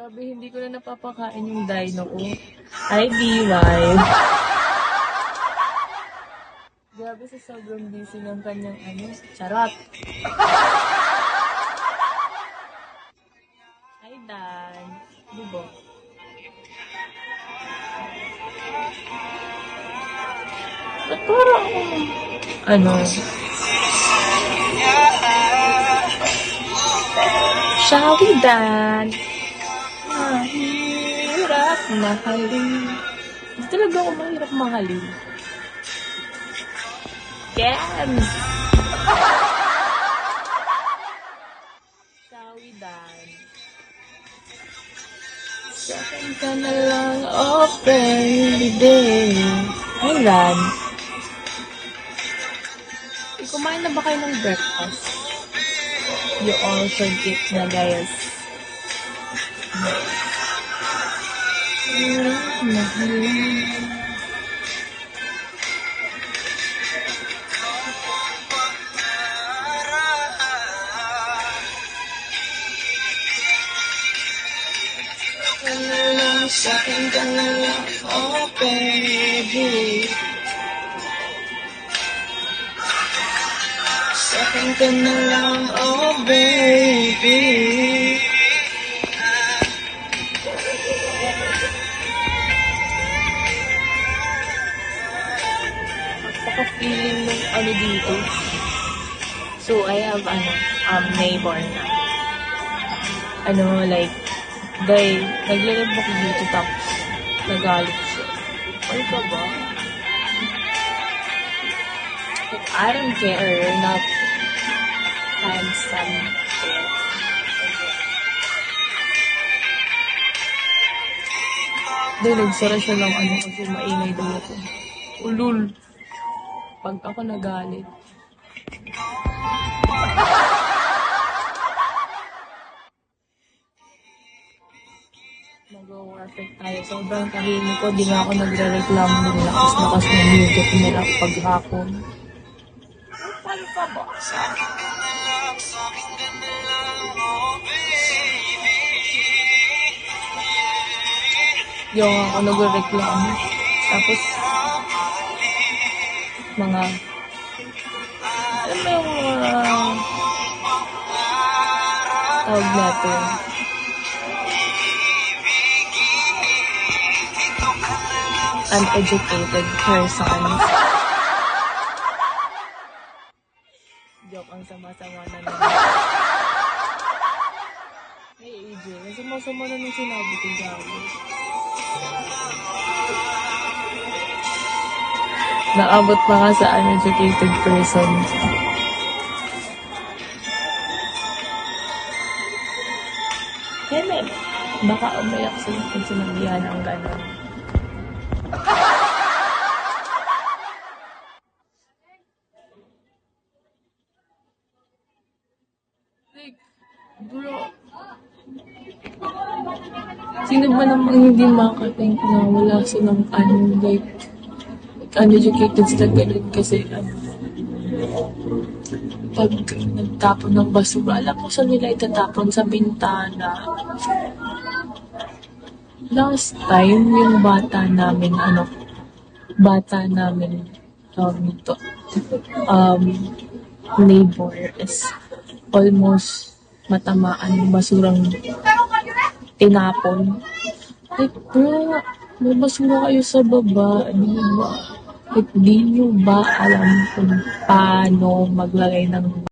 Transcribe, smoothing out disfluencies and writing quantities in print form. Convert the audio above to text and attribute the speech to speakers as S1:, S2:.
S1: Grabe, hindi ko na napapakain yung dino ko. Hi, D-Wife. Grabe sa sobrang busy ng kanyang charot. Hi, Dan. Bubo. Ba't parang shall we dance? Mahirap mahalin. Hindi talaga ako mahirap mahalin. Yes! Shall we dance? Second ka na lang, open day. Ay, Ran. Kumain na ba kayo ng breakfast? You all should get na, guys. Second ka na lang, oh baby. Second ka na lang, oh baby. Napaka-feeling ng dito. So, I have neighbor na. Like, naglalab ako dito tapos nagalit siya. Ano ka ba? Like, I don't care. You're not handsome. Doon, nagsara siya ng kasi maingay daw ako. Ulul. Pag ako nagalit. Mag-work tayo. Sobrang tahimik ko. Di nga ako nagre-reklamo ng lakas-lakas ng music nila paghapon. Paano ka ba? Yung ako nagre-reklamo. Tapos, mga alam mo yung tawag natin. Uneducated person. Joke, ang sama-sama na naman. Hey, AJ, ang sama-sama na nung sinabi ko gabi. Naabot pa nga sa uneducated person. Kaya baka umayak sila kung sinabihan ang gano'n. Bro, sino ba namang hindi makating na wala silang uneducated sila ganun kasi pag nagtapon ng basura, alam mo saan nila itatapon sa bintana. Last time, yung bata namin neighbor is almost matamaan ng basurang tinapon. Like, bro, may basura kayo sa baba, di ba? Like, di nyo ba alam kung paano maglagay ng